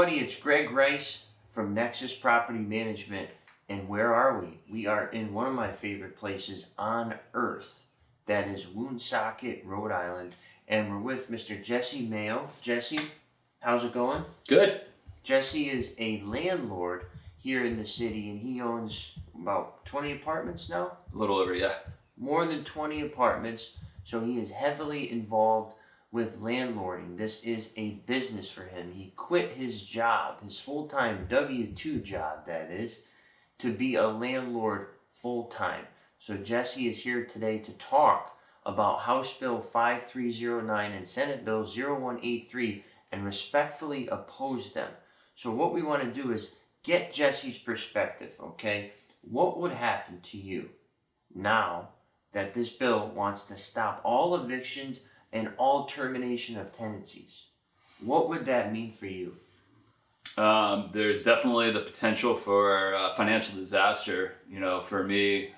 everybody, it's Greg Rice from Nexus Property Management, and where are we? We are in one of my favorite places on earth, that is Woonsocket, Rhode Island, and we're with Mr. Jesse Mayo. Jesse, how's it going? Good. Jesse is a landlord here in the city, and he owns about 20 apartments now? A little over, yeah. More than 20 apartments, so he is heavily involved with landlording. This is a business for him. He quit his job, his full-time W-2 job, that is, to be a landlord full-time. So Jesse is here today to talk about House Bill 5309 and Senate Bill 0183 and respectfully oppose them. So what we want to do is get Jesse's perspective, okay? What would happen to you now that this bill wants to stop all evictions and all termination of tenancies? What would that mean for you? There's definitely the potential for financial disaster, for me,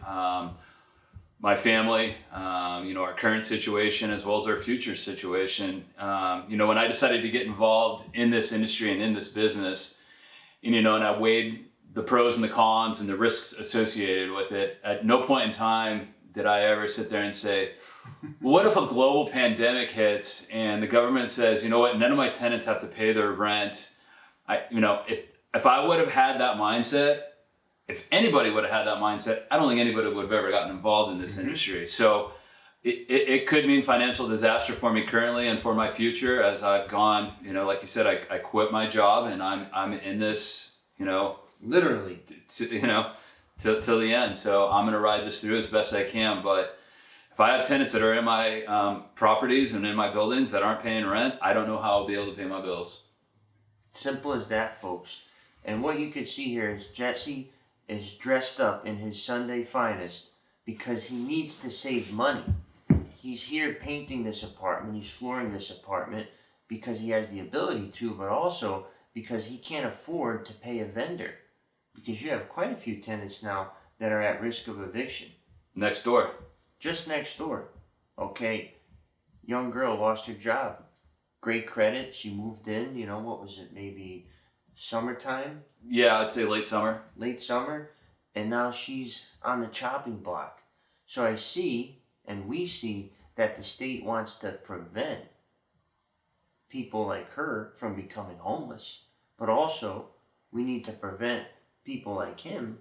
my family, our current situation as well as our future situation. When I decided to get involved in this industry and in this business, and I weighed the pros and the cons and the risks associated with it, at no point in time did I ever sit there and say, what if a global pandemic hits and the government says, you know what, none of my tenants have to pay their rent? If I would have had that mindset, if anybody would have had that mindset, I don't think anybody would have ever gotten involved in this industry. So it could mean financial disaster for me currently and for my future as I've gone, like you said, I quit my job and I'm in this, Literally. Till the end. So I'm going to ride this through as best I can. But if I have tenants that are in my properties and in my buildings that aren't paying rent, I don't know how I'll be able to pay my bills. Simple as that, folks. And what you can see here is Jesse is dressed up in his Sunday finest because he needs to save money. He's here painting this apartment, he's flooring this apartment because he has the ability to, but also because he can't afford to pay a vendor. Because you have quite a few tenants now that are at risk of eviction. Next door. Just next door. Okay, young girl lost her job. Great credit, she moved in, what was it, maybe summertime? Yeah, I'd say late summer. Late summer, and now she's on the chopping block. So I see, and we see, that the state wants to prevent people like her from becoming homeless, but also we need to prevent people like him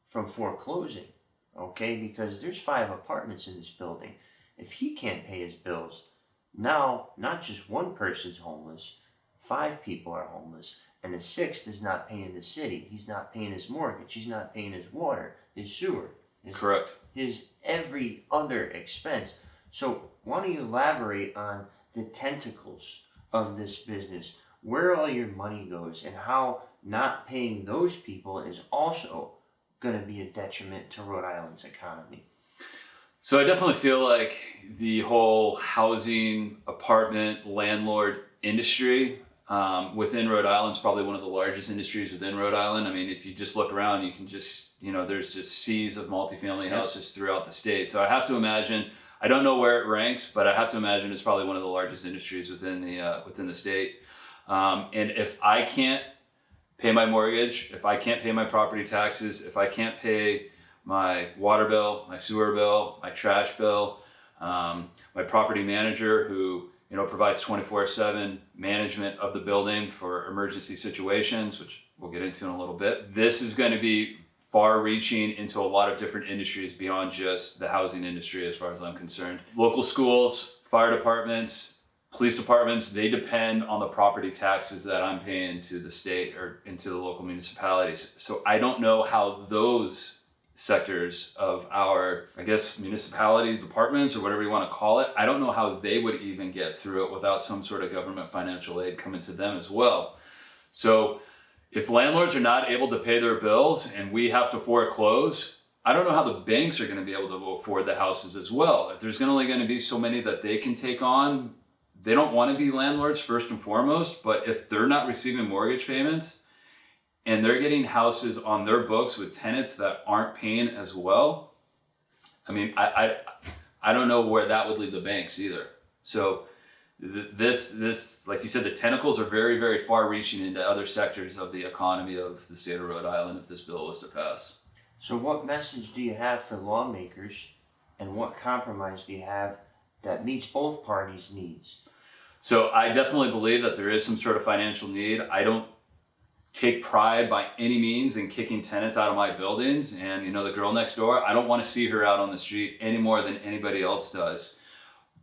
from foreclosing, okay? Because there's 5 apartments in this building. If he can't pay his bills, now not just one person's homeless, 5 people are homeless, and the 6th is not paying the city. He's not paying his mortgage. He's not paying his water, his sewer. Correct. His every other expense. So why don't you elaborate on the tentacles of this business, where all your money goes, and how not paying those people is also going to be a detriment to Rhode Island's economy? So I definitely feel like the whole housing, apartment, landlord industry within Rhode Island is probably one of the largest industries within Rhode Island. I mean, if you just look around, you can just, there's just seas of multifamily houses throughout the state. So I have to imagine, I don't know where it ranks, but I have to imagine it's probably one of the largest industries within the state. And if I can't pay my mortgage, if I can't pay my property taxes, if I can't pay my water bill, my sewer bill, my trash bill, my property manager who provides 24/7 management of the building for emergency situations, which we'll get into in a little bit. This is going to be far-reaching into a lot of different industries beyond just the housing industry as far as I'm concerned. Local schools, fire departments, police departments, they depend on the property taxes that I'm paying to the state or into the local municipalities. So I don't know how those sectors of our, municipality departments or whatever you want to call it, I don't know how they would even get through it without some sort of government financial aid coming to them as well. So if landlords are not able to pay their bills and we have to foreclose, I don't know how the banks are going to be able to afford the houses as well. If there's only going to be so many that they can take on, they don't want to be landlords first and foremost, but if they're not receiving mortgage payments and they're getting houses on their books with tenants that aren't paying as well, I don't know where that would leave the banks either. So this, like you said, the tentacles are very, very far reaching into other sectors of the economy of the state of Rhode Island if this bill was to pass. So what message do you have for lawmakers, and what compromise do you have that meets both parties' needs? So I definitely believe that there is some sort of financial need. I don't take pride by any means in kicking tenants out of my buildings. And, you know, the girl next door, I don't want to see her out on the street any more than anybody else does.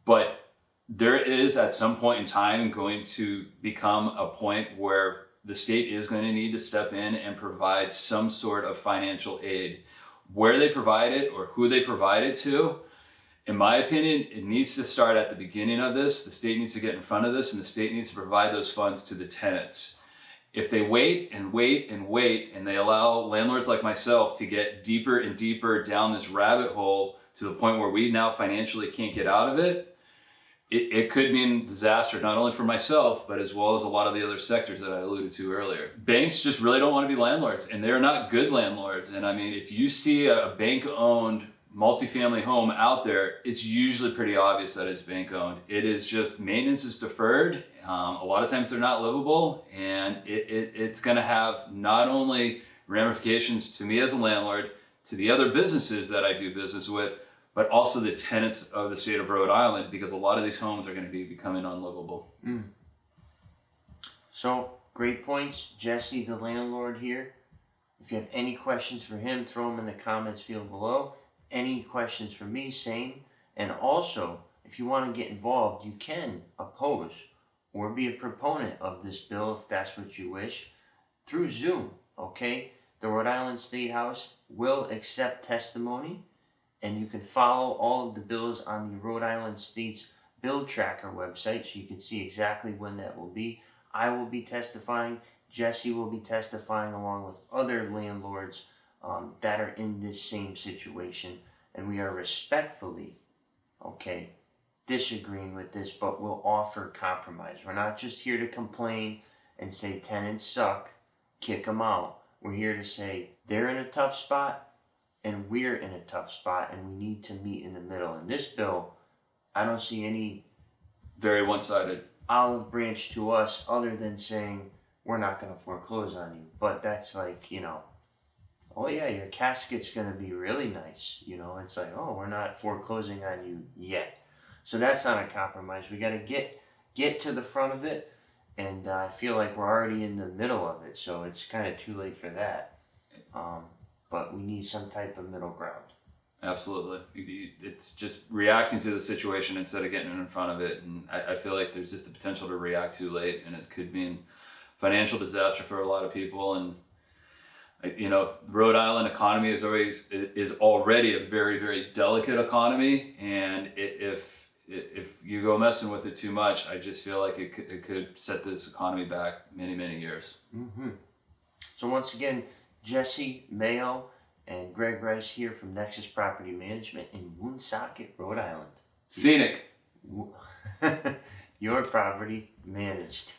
But there is at some point in time going to become a point where the state is going to need to step in and provide some sort of financial aid. Where they provide it or who they provide it to, in my opinion, it needs to start at the beginning of this. The state needs to get in front of this, and the state needs to provide those funds to the tenants. If they wait and wait and wait, and they allow landlords like myself to get deeper and deeper down this rabbit hole to the point where we now financially can't get out of it, it could mean disaster, not only for myself, but as well as a lot of the other sectors that I alluded to earlier. Banks just really don't want to be landlords, and they're not good landlords. And I mean, if you see a bank-owned multifamily home out there, it's usually pretty obvious that it's bank owned. It is just maintenance is deferred. A lot of times they're not livable, and it's going to have not only ramifications to me as a landlord, to the other businesses that I do business with, but also the tenants of the state of Rhode Island, because a lot of these homes are going to be becoming unlivable. So, great points. Jesse, the landlord here. If you have any questions for him, throw them in the comments field below. Any questions for me, same. And also, if you want to get involved, you can oppose or be a proponent of this bill if that's what you wish through Zoom, okay? The Rhode Island State House will accept testimony, and you can follow all of the bills on the Rhode Island State's Bill Tracker website so you can see exactly when that will be. I will be testifying. Jesse will be testifying along with other landlords that are in this same situation, and we are respectfully, disagreeing with this, but we'll offer compromise. We're not just here to complain and say tenants suck, kick them out. We're here to say they're in a tough spot and we're in a tough spot, and we need to meet in the middle. And this bill, I don't see any very one-sided olive branch to us other than saying we're not going to foreclose on you. But that's like, oh yeah, your casket's going to be really nice. It's like, oh, we're not foreclosing on you yet. So that's not a compromise. We got to get to the front of it, and I feel like we're already in the middle of it, so it's kind of too late for that. But we need some type of middle ground. Absolutely. It's just reacting to the situation instead of getting in front of it. And I feel like there's just the potential to react too late, and it could mean financial disaster for a lot of people. And Rhode Island economy is already a very, very delicate economy, and if you go messing with it too much, I just feel like it could set this economy back many, many years. So once again, Jesse Mayo and Greg Rice here from Nexus Property Management in Woonsocket, Rhode Island. Scenic. Your property managed.